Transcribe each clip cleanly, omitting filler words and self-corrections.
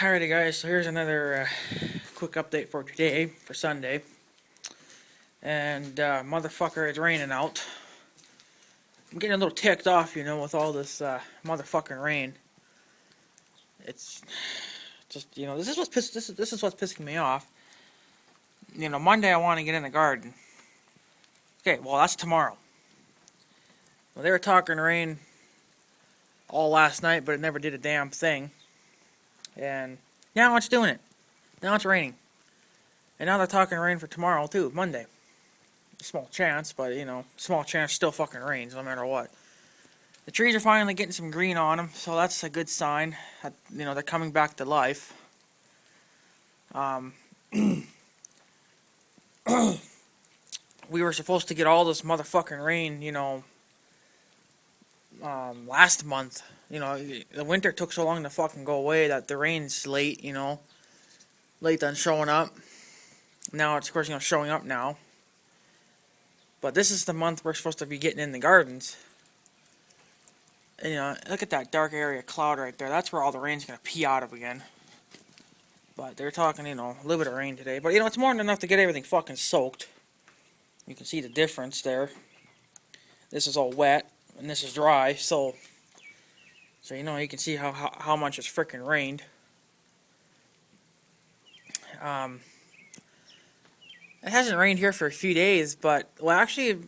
Alrighty guys, so here's another quick update for today, for Sunday. And motherfucker, it's raining out. I'm getting a little ticked off, with all this motherfucking rain. It's just, this is what's pissing me off. Monday I want to get in the garden. Okay, well that's tomorrow. Well, they were talking rain all last night, but it never did a damn thing. And now it's doing it. Now it's raining. And now they're talking rain for tomorrow too, Monday. Small chance, but small chance still fucking rains no matter what. The trees are finally getting some green on them, so that's a good sign that, they're coming back to life. We were supposed to get all this motherfucking rain, last month. The winter took so long to fucking go away that the rain's late, late on showing up. Now it's, of course, showing up now. But this is the month we're supposed to be getting in the gardens. And, look at that dark area of cloud right there. That's where all the rain's going to pee out of again. But they're talking, a little bit of rain today. But, it's more than enough to get everything fucking soaked. You can see the difference there. This is all wet, and this is dry. So you can see how much it's freaking rained. It hasn't rained here for a few days, but, well, actually,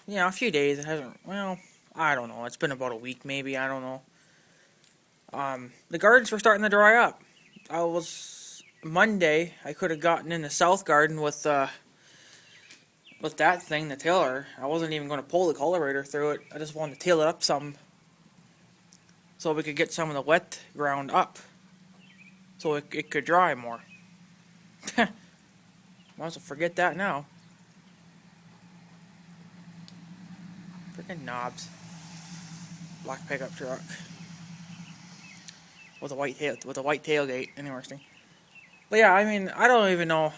a few days. It hasn't, well, I don't know. It's been about a week, maybe. I don't know. The gardens were starting to dry up. Monday, I could have gotten in the south garden with that thing, the tiller. I wasn't even going to pull the cultivator through it. I just wanted to till it up some so we could get some of the wet ground up so it could dry more. Might as well forget that now. Freaking knobs. Black pickup truck with a white tailgate. Interesting. But yeah, I don't even know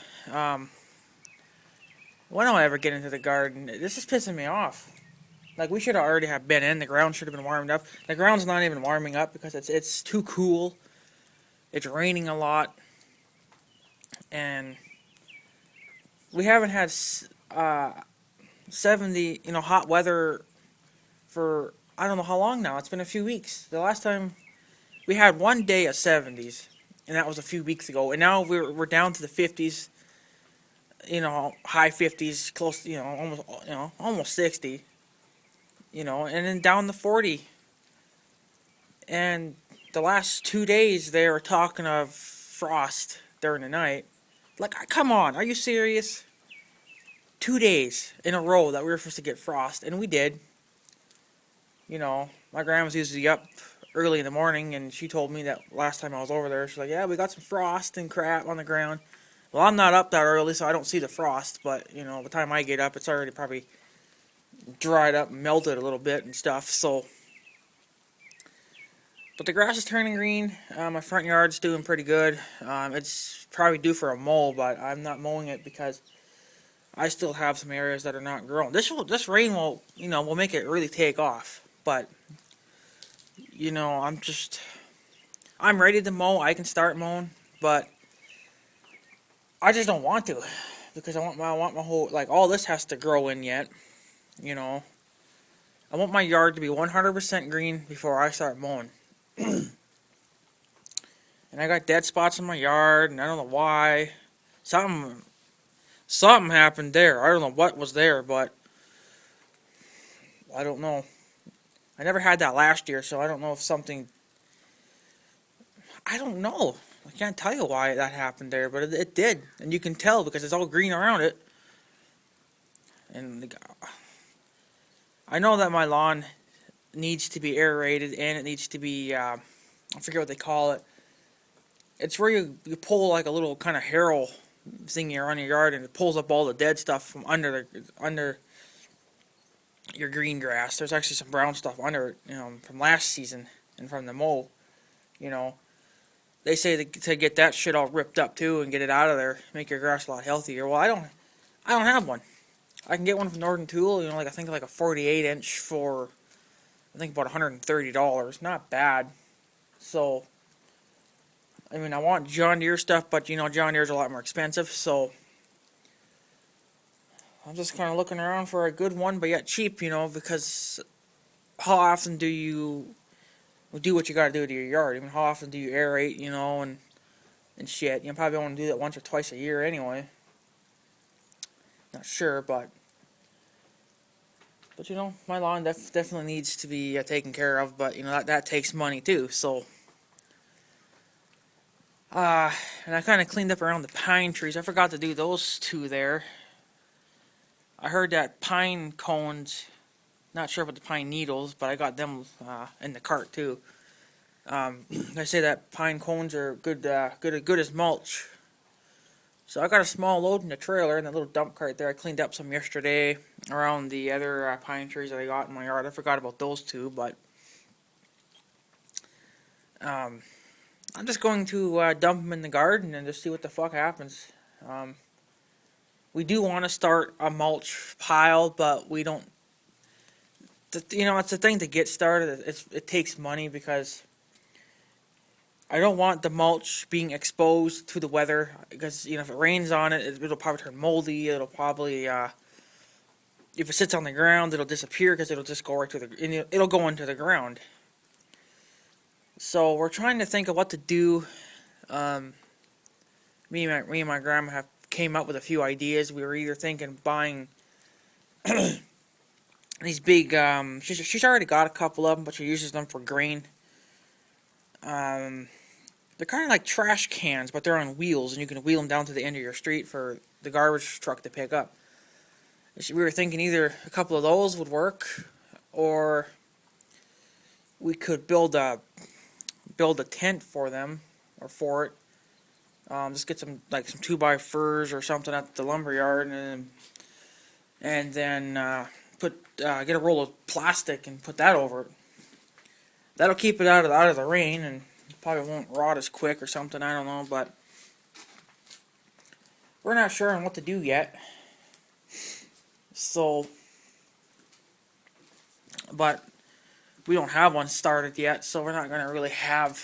when I'll ever get into the garden. This is pissing me off. Like, we should have already have been in. The ground should have been warmed up. The ground's not even warming up because it's too cool. It's raining a lot, and we haven't had 70, hot weather for I don't know how long now. It's been a few weeks. The last time we had one day of 70s, and that was a few weeks ago. And now we're down to the 50s, high 50s, close, almost 60, and then down to 40. And the last 2 days they were talking of frost during the night. Like, come on, are you serious? 2 days in a row that we were supposed to get frost, and we did. My grandma's usually up early in the morning, and she told me that last time I was over there, she's like, yeah, we got some frost and crap on the ground. Well, I'm not up that early, so I don't see the frost, but, by the time I get up, it's already probably dried up and melted a little bit and stuff, so. But the grass is turning green. My front yard's doing pretty good. It's probably due for a mow, but I'm not mowing it because I still have some areas that are not grown. This rain will make it really take off. But I'm ready to mow. I can start mowing, but I just don't want to because I want my whole, like, all this has to grow in yet. I want my yard to be 100% green before I start mowing. And I got dead spots in my yard, and I don't know why. Something happened there. I don't know what was there, but I don't know. I never had that last year, so I don't know if something. I don't know. I can't tell you why that happened there, but it did, and you can tell because it's all green around it. And I know that my lawn needs to be aerated, and it needs to be. I forget what they call it. It's where you pull like a little kind of harrow thing around your yard, and it pulls up all the dead stuff from under your green grass. There's actually some brown stuff under it, from last season and from the mow. They say to get that shit all ripped up too and get it out of there, make your grass a lot healthier. Well, I don't have one. I can get one from Northern Tool. I think like a 48-inch for I think about $130. Not bad. So I mean, I want John Deere stuff, but you know, John Deere's a lot more expensive, so I'm just kind of looking around for a good one, but yet cheap, you know, because how often do you do what you gotta do to your yard? I mean, how often do you aerate, you know, and shit? You probably only do that once or twice a year anyway. Not sure, but you know, my lawn definitely needs to be taken care of, but you know, that takes money too, so. And I kind of cleaned up around the pine trees. I forgot to do those two there. I heard that pine cones, not sure about the pine needles, but I got them in the cart too. They say that pine cones are good as mulch. So I got a small load in the trailer in that little dump cart there. I cleaned up some yesterday around the other pine trees that I got in my yard. I forgot about those two, but I'm just going to dump them in the garden and just see what the fuck happens. We do want to start a mulch pile, but we don't. You know, it's a thing to get started. It takes money because I don't want the mulch being exposed to the weather. Because you know, if it rains on it, it'll probably turn moldy. It'll probably, if it sits on the ground, it'll disappear because it'll just go right to the. It'll go into the ground. So we're trying to think of what to do. Me and my grandma have came up with a few ideas. We were either thinking buying these big. She's already got a couple of them, but she uses them for grain. They're kind of like trash cans, but they're on wheels, and you can wheel them down to the end of your street for the garbage truck to pick up. We were thinking either a couple of those would work, or we could build a tent for them or for it. Just get some 2x4s or something at the lumber yard, and then get a roll of plastic and put that over it. That'll keep it out of the rain, and it probably won't rot as quick or something. I don't know, but we're not sure on what to do yet. So, but we don't have one started yet, so we're not gonna really have.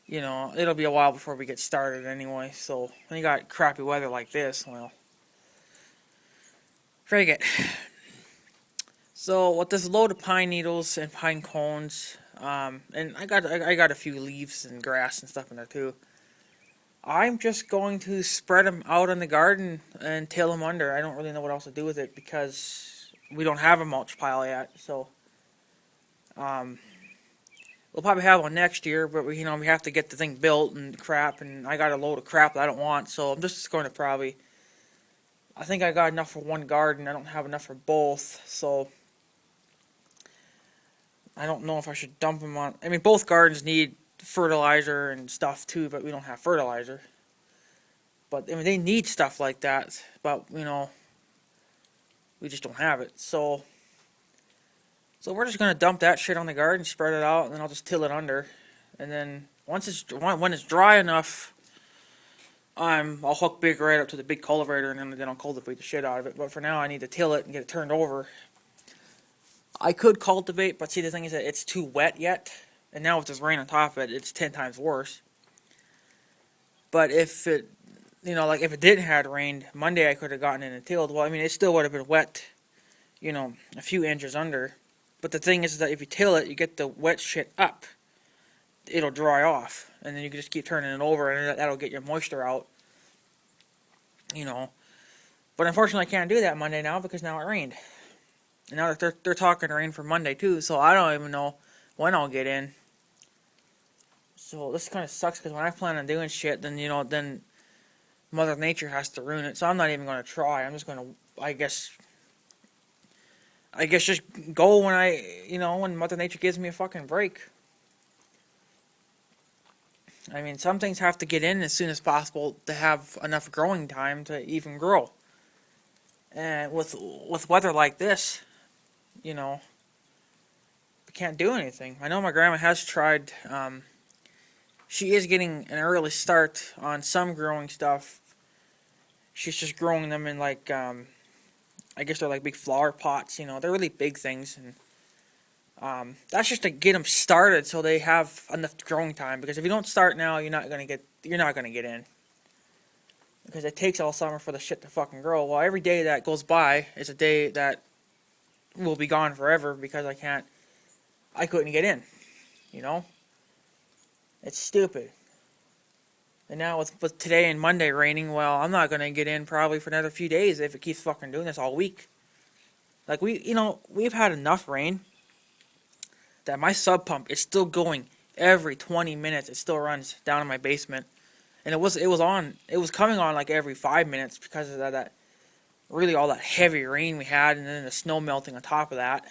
You know, it'll be a while before we get started anyway, so when you got crappy weather like this, well, frig it. So with this load of pine needles and pine cones, and I got a few leaves and grass and stuff in there too. I'm just going to spread them out in the garden and till them under. I don't really know what else to do with it because we don't have a mulch pile yet, so we'll probably have one next year, but we have to get the thing built and crap, and I got a load of crap that I don't want, so I'm just going to I think I got enough for one garden. I don't have enough for both, so I don't know if I should dump them on. I mean, both gardens need fertilizer and stuff too, but we don't have fertilizer. But I mean, they need stuff like that, but we just don't have it, so we're just gonna dump that shit on the garden, spread it out, and then I'll just till it under. And then when it's dry enough, I'll hook Big right up to the big cultivator, and then I'll cultivate the shit out of it. But for now, I need to till it and get it turned over. I could cultivate, but see, the thing is that it's too wet yet, and now with this rain on top of it, it's 10 times worse. But if it, if it didn't have rained, Monday I could have gotten in and tilled. Well, I mean, it still would have been wet, a few inches under. But the thing is that if you till it, you get the wet shit up. It'll dry off, and then you can just keep turning it over, and that'll get your moisture out. But unfortunately, I can't do that Monday now because now it rained. And now that they're talking rain for Monday too, so I don't even know when I'll get in. So this kind of sucks because when I plan on doing shit, then then Mother Nature has to ruin it. So I'm not even going to try. I'm just going to, I guess just go when Mother Nature gives me a fucking break. I mean, some things have to get in as soon as possible to have enough growing time to even grow. And with weather like this, we can't do anything. I know my grandma has tried. She is getting an early start on some growing stuff. She's just growing them in I guess they're like big flower pots. They're really big things, That's just to get them started so they have enough growing time. Because if you don't start now, you're not gonna get in. Because it takes all summer for the shit to fucking grow. Well, every day that goes by is a day that will be gone forever because I couldn't get in. You know? It's stupid. And now with today and Monday raining, well, I'm not gonna get in probably for another few days if it keeps fucking doing this all week. Like we've had enough rain that my sub pump is still going every 20 minutes. It still runs down in my basement. And it was coming on like every 5 minutes because of that really all that heavy rain we had, and then the snow melting on top of that.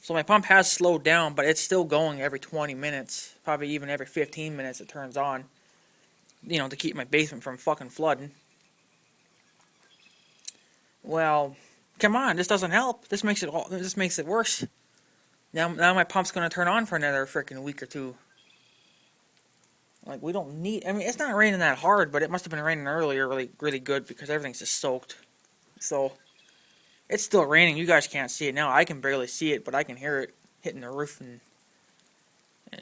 So my pump has slowed down, but it's still going every 20 minutes, probably even every 15 minutes it turns on, to keep my basement from fucking flooding. Well, come on, this doesn't help. This makes it worse. Now my pump's gonna turn on for another freaking week or two. Like, we don't need... I mean, it's not raining that hard, but it must have been raining earlier really, really good because everything's just soaked. So, it's still raining. You guys can't see it now. I can barely see it, but I can hear it hitting the roof and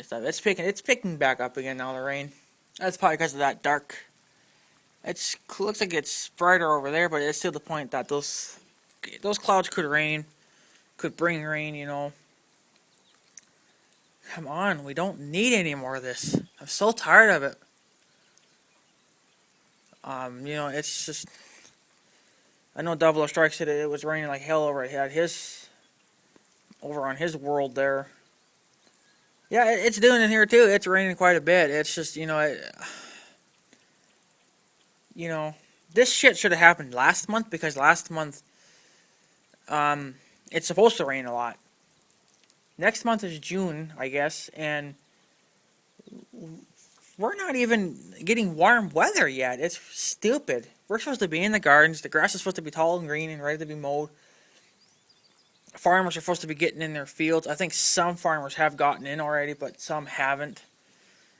stuff. It's picking back up again now, the rain. That's probably because of that dark... looks like it's brighter over there, but it's still the point that those clouds could bring rain, Come on, we don't need any more of this. I'm so tired of it. It's just... I know Double O Strike said it was raining like hell over on his world there. Yeah, it's doing it here too. It's raining quite a bit. It's just, this shit should have happened last month because last month, it's supposed to rain a lot. Next month is June, I guess, and we're not even getting warm weather yet. It's stupid. We're supposed to be in the gardens. The grass is supposed to be tall and green and ready to be mowed. Farmers are supposed to be getting in their fields. I think some farmers have gotten in already, but some haven't.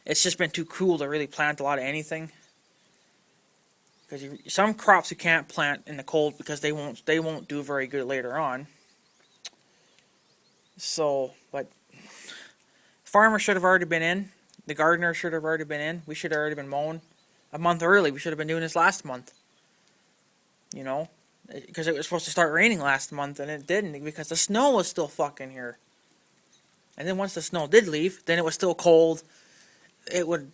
It's just been too cool to really plant a lot of anything. Because some crops you can't plant in the cold because they won't do very good later on. So, but farmers should have already been in. The gardener should have already been in. We should have already been mowing a month early. We should have been doing this last month. Because it was supposed to start raining last month and it didn't because the snow was still fucking here. And then once the snow did leave, then it was still cold. It would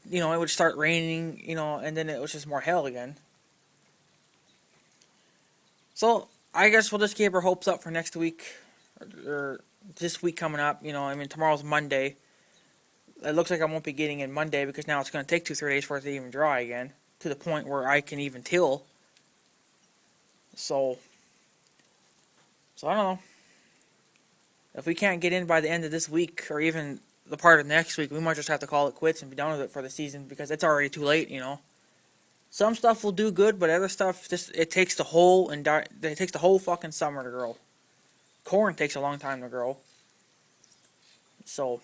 start raining, and then it was just more hell again. So, I guess we'll just keep our hopes up for next week or this week coming up. Tomorrow's Monday. It looks like I won't be getting in Monday because now it's going to take 2-3 days for it to even dry again to the point where I can even till. So I don't know. If we can't get in by the end of this week or even the part of next week, we might just have to call it quits and be done with it for the season because it's already too late, Some stuff will do good, but other stuff it takes the whole fucking summer to grow. Corn takes a long time to grow. So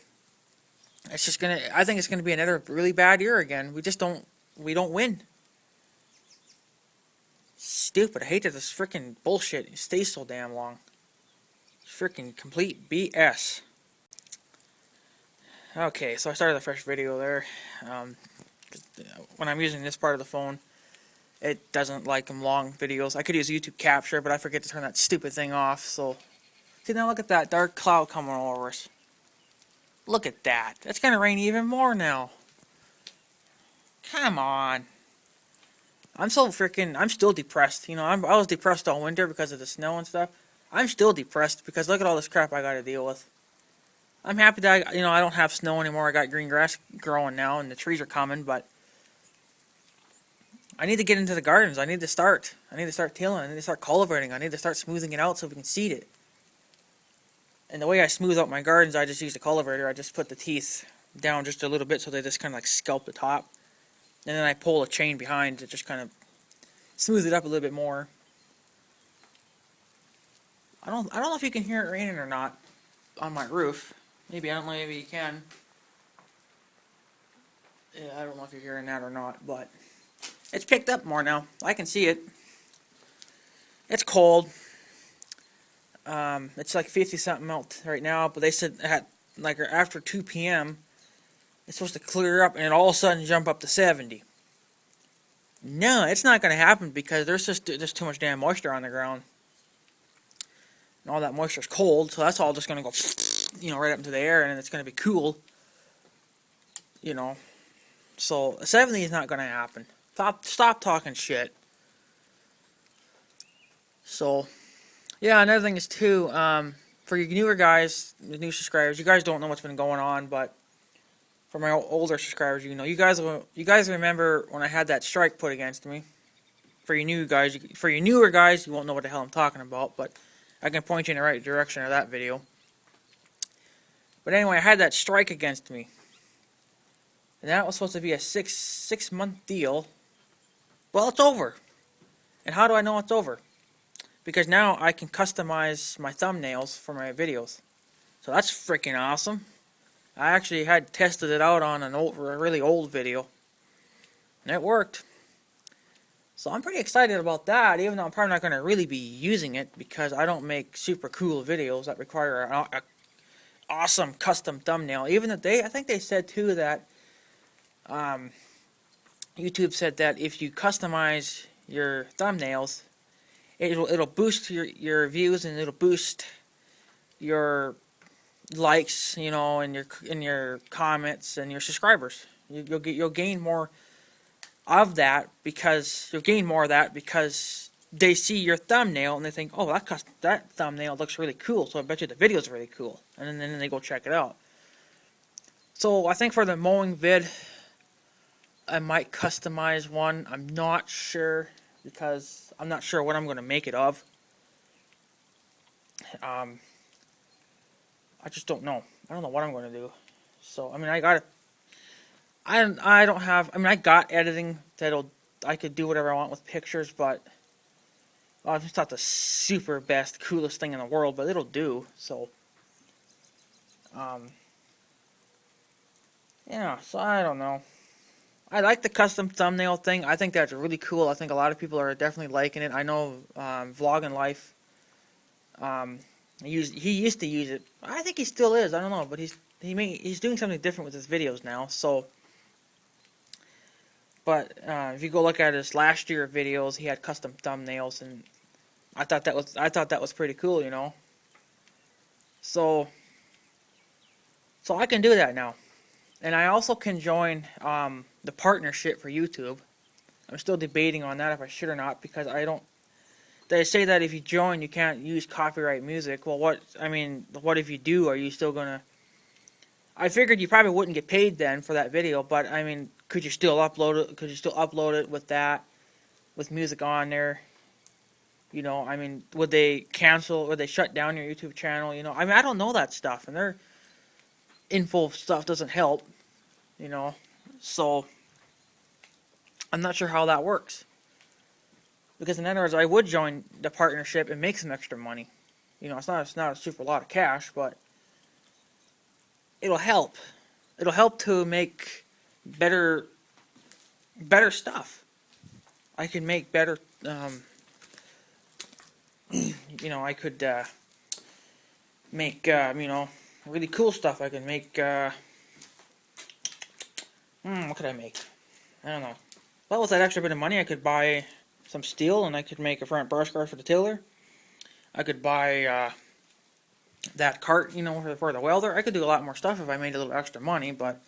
I think it's gonna be another really bad year again. We don't win. Stupid. I hate that this freaking bullshit stays so damn long. Freaking complete BS. Okay, so I started the fresh video there. When I'm using this part of the phone, it doesn't like them long videos. I could use YouTube Capture, but I forget to turn that stupid thing off. So, see, now look at that dark cloud coming over us. Look at that. It's gonna rain even more now. Come on. I'm still depressed. I was depressed all winter because of the snow and stuff. I'm still depressed because look at all this crap I gotta deal with. I'm happy that I don't have snow anymore. I got green grass growing now and the trees are coming, but I need to get into the gardens. I need to start tilling. I need to start cultivating. I need to start smoothing it out so we can seed it. And the way I smooth out my gardens, I just use the cultivator. I just put the teeth down just a little bit so they just kind of like scalp the top. And then I pull a chain behind to just kind of smooth it up a little bit more. I don't know if you can hear it raining or not on my roof. Maybe, I don't know, maybe you can. Yeah, I don't know if you're hearing that or not, but it's picked up more now. I can see it. It's cold. It's like 50 something out right now, but they said at like after 2 p.m. it's supposed to clear up and it all of a sudden jump up to 70. No, it's not going to happen because there's too much damn moisture on the ground. And all that moisture's cold, so that's all just going to go, right up into the air, and it's going to be cool. So 70 is not going to happen. Stop talking shit. So, yeah, another thing is too, for you newer guys, the new subscribers, you guys don't know what's been going on, but for my older subscribers, you guys remember when I had that strike put against me. For you newer guys, you won't know what the hell I'm talking about, but I can point you in the right direction of that video. But anyway, I had that strike against me. And that was supposed to be a six month deal. Well, it's over. And how do I know it's over? Because now I can customize my thumbnails for my videos. So that's freaking awesome. I actually had tested it out on a really old video. And it worked. So I'm pretty excited about that, even though I'm probably not going to really be using it because I don't make super cool videos that require an awesome custom thumbnail. Even if I think they said too that YouTube said that if you customize your thumbnails, it'll boost your views and it'll boost your likes, and your comments and your subscribers. You'll gain more of that because they see your thumbnail and they think, oh, that thumbnail looks really cool, so I bet you the video's really cool, and then they go check it out. So I think for the mowing vid, I might customize one. I'm not sure because I'm not sure what I'm going to make it of. I just don't know. I don't know what I'm going to do. So I mean, I got editing I could do whatever I want with pictures, but it's not the super best, coolest thing in the world, but it'll do. So, so I don't know. I like the custom thumbnail thing. I think that's really cool. I think a lot of people are definitely liking it. I know Vlogging Life, he used to use it. I think he still is. I don't know, but he's doing something different with his videos now. So, but if you go look at his last year videos, he had custom thumbnails, and I thought that was pretty cool, So I can do that now. And I also can join the partnership for YouTube. I'm still debating on that if I should or not because they say that if you join, you can't use copyright music. Well, what if you do? Are you still gonna? I figured you probably wouldn't get paid then for that video, but I mean, could you still upload it? Could you still upload it with music on there? Would they cancel? Would they shut down your YouTube channel? I don't know that stuff, and their info stuff doesn't help. So I'm not sure how that works. Because in other words, I would join the partnership and make some extra money. It's not a super lot of cash, but it'll help. It'll help to make better stuff. I can make better. I could make really cool stuff. I can make. What could I make? I don't know. Well, with that extra bit of money, I could buy some steel, and I could make a front brush guard for the tiller. I could buy that cart, for the welder. I could do a lot more stuff if I made a little extra money, but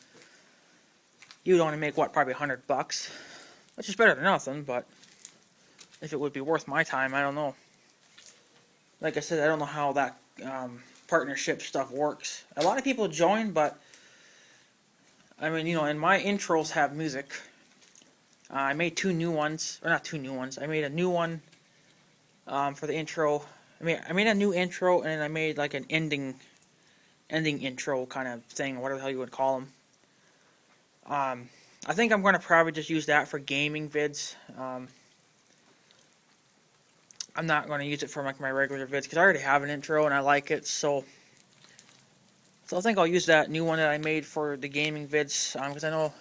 you'd only make, probably $100, which is better than nothing, but if it would be worth my time, I don't know. Like I said, I don't know how that partnership stuff works. A lot of people join, but and my intros have music. I made 2 new ones, or not 2 new ones. I made a new one for the intro. I made a new intro, and then I made like an ending intro kind of thing, or whatever the hell you would call them. I think I'm going to probably just use that for gaming vids. I'm not going to use it for like my regular vids because I already have an intro and I like it. So I think I'll use that new one that I made for the gaming vids because I know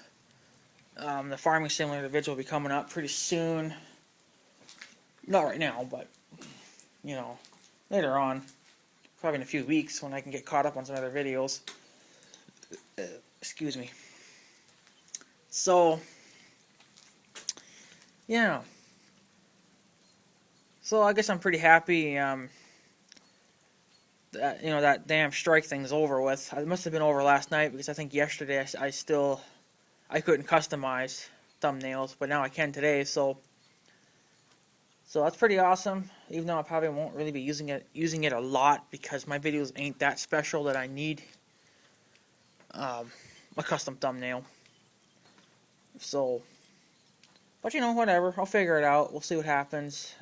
the farming simulator vids will be coming up pretty soon. Not right now, but later on. probably in a few weeks when I can get caught up on some other videos. Excuse me. So, yeah. So I guess I'm pretty happy that, you know, that damn strike thing's over with. It must have been over last night because I think yesterday I couldn't customize thumbnails, but now I can today. So that's pretty awesome. Even though I probably won't really be using it a lot because my videos ain't that special that I need a custom thumbnail. So, but you know, whatever. I'll figure it out. We'll see what happens.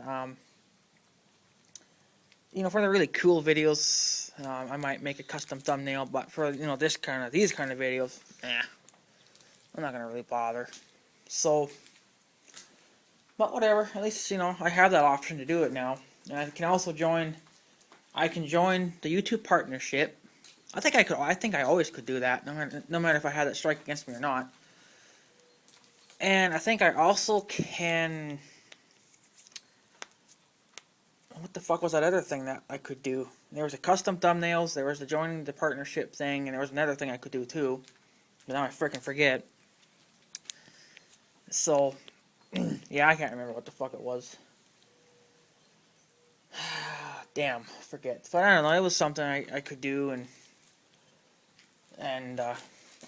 You know, for the really cool videos, I might make a custom thumbnail. But for, you know, these kind of videos, I'm not gonna really bother. So, but whatever. At least, you know, I have that option to do it now, and I can also join. I can join the YouTube partnership. I think I could. I think I always could do that, no matter if I had that strike against me or not. And I think I also can. What the fuck was that other thing that I could do? There was a custom thumbnails, there was the joining the partnership thing, and there was another thing I could do too. But now I freaking forget. So, yeah, I can't remember what the fuck it was. Damn, forget. But I don't know, it was something I could do, and I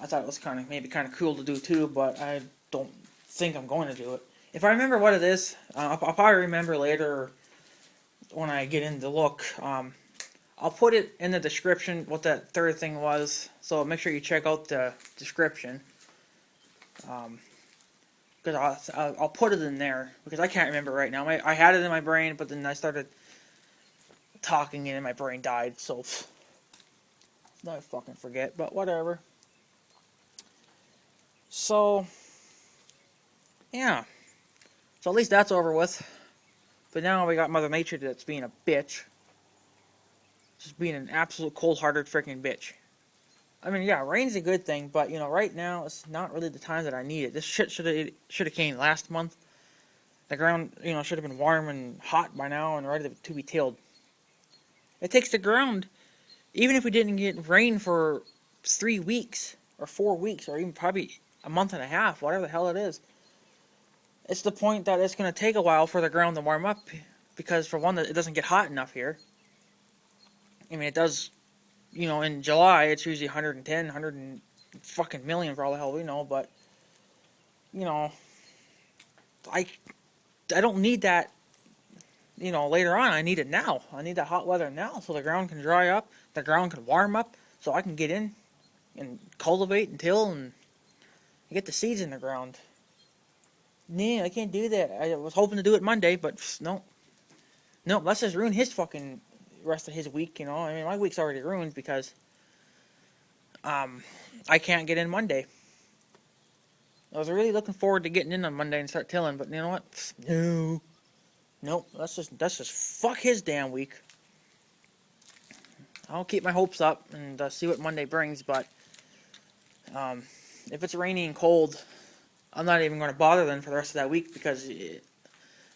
thought it was maybe kind of cool to do too, but I don't think I'm going to do it. If I remember what it is, I'll probably remember later when I get in to look. I'll put it in the description what that third thing was, so make sure you check out the description. Because I'll put it in there, because I can't remember right now. I had it in my brain, but then I started talking and my brain died, so now I fucking forget, but whatever. So, yeah. So at least that's over with. But now we got Mother Nature that's being a bitch. Just being an absolute cold-hearted freaking bitch. I mean, yeah, rain's a good thing, but, you know, right now, it's not really the time that I need it. This shit should have came last month. The ground, you know, should have been warm and hot by now and ready to be tilled. It takes the ground, even if we didn't get rain for 3 weeks, or 4 weeks, or even probably a month and a half, whatever the hell it is. It's the point that it's going to take a while for the ground to warm up, because for one, it doesn't get hot enough here. I mean, it does, you know, in July, it's usually 110, 100 and fucking million for all the hell we know, but, you know, I don't need that, you know, later on. I need it now. I need that hot weather now, so the ground can dry up, the ground can warm up, so I can get in and cultivate and till and get the seeds in the ground. Nah, I can't do that. I was hoping to do it Monday, but no. No, let's just ruin his fucking rest of his week, you know. I mean, my week's already ruined because I can't get in Monday. I was really looking forward to getting in on Monday and start tilling, but you know what? No. Nope, let's just fuck his damn week. I'll keep my hopes up and see what Monday brings, but if it's rainy and cold, I'm not even going to bother then for the rest of that week, because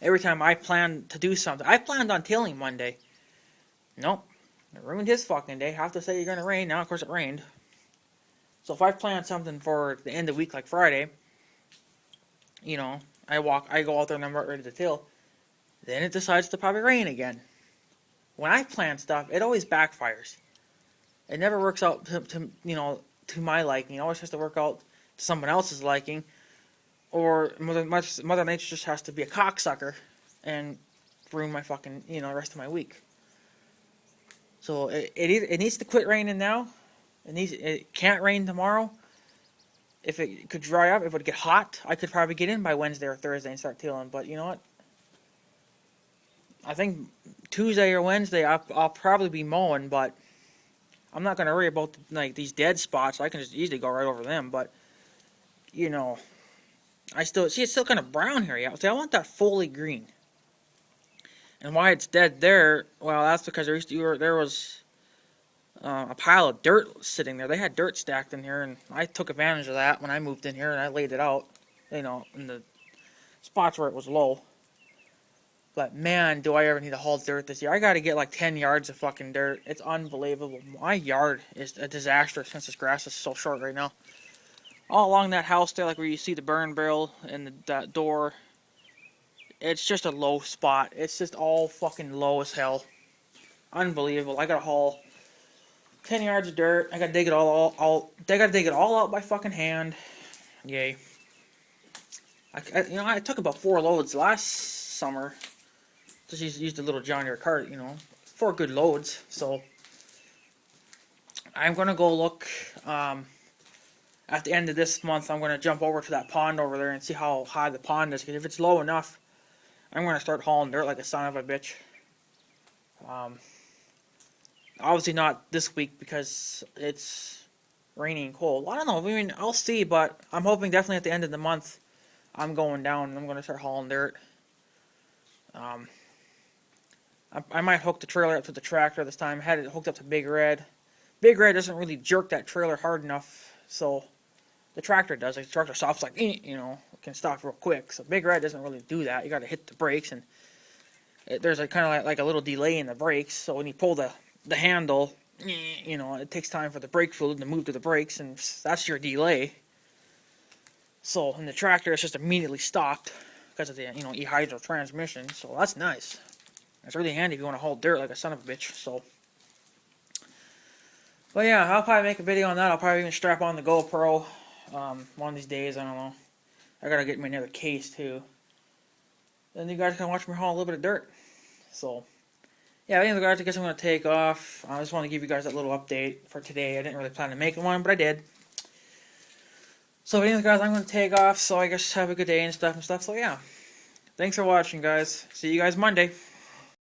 every time I plan to do something, I planned on tilling Monday. Nope, it ruined his fucking day. Have to say you're going to rain. Now, of course, it rained. So if I plan something for the end of the week, like Friday, you know, I go out there and I'm ready to till, then it decides to probably rain again. When I plan stuff, it always backfires. It never works out to you know, to my liking. It always has to work out to someone else's liking, or Mother Nature just has to be a cocksucker and ruin my fucking, you know, the rest of my week. So it needs to quit raining now. It can't rain tomorrow. If it could dry up, if it would get hot, I could probably get in by Wednesday or Thursday and start tilling. But you know what? I think Tuesday or Wednesday I'll probably be mowing, but I'm not gonna worry about like these dead spots. I can just easily go right over them. But you know, I still see it's still kind of brown here. Yeah, see, I want that fully green. And why it's dead there? Well, that's because there was a pile of dirt sitting there. They had dirt stacked in here, and I took advantage of that when I moved in here, and I laid it out, you know, in the spots where it was low. But man, do I ever need to haul dirt this year. I gotta get like 10 yards of fucking dirt. It's unbelievable. My yard is a disaster since this grass is so short right now. All along that house there, like where you see the burn barrel and that door, it's just a low spot. It's just all fucking low as hell. Unbelievable. I gotta haul 10 yards of dirt. I gotta dig it I gotta dig it all out by fucking hand. Yay. I took about 4 loads last summer. Just used a little John Deere cart, 4 good loads. So I'm gonna go look. At the end of this month, I'm gonna jump over to that pond over there and see how high the pond is. Because if it's low enough, I'm gonna start hauling dirt like a son of a bitch. Obviously not this week because it's rainy and cold. I don't know. I mean, I'll see, but I'm hoping definitely at the end of the month, I'm going down and I'm gonna start hauling dirt. I might hook the trailer up to the tractor this time. I had it hooked up to Big Red. Big Red doesn't really jerk that trailer hard enough, so the tractor does. Like the tractor stops like, it can stop real quick. So Big Red doesn't really do that. You got to hit the brakes, and there's kind of like a little delay in the brakes. So when you pull the handle, it takes time for the brake fluid to move to the brakes, and that's your delay. So in the tractor, it's just immediately stopped because of the e-hydro transmission. So that's nice. It's really handy if you want to haul dirt like a son of a bitch. So, but yeah, I'll probably make a video on that. I'll probably even strap on the GoPro one of these days. I don't know. I gotta get me another case too. Then you guys can watch me haul a little bit of dirt. So, yeah, anyway, guys, I guess I'm gonna take off. I just want to give you guys that little update for today. I didn't really plan to make one, but I did. So, anyway, guys, I'm gonna take off. So I guess have a good day and stuff. So yeah, thanks for watching, guys. See you guys Monday.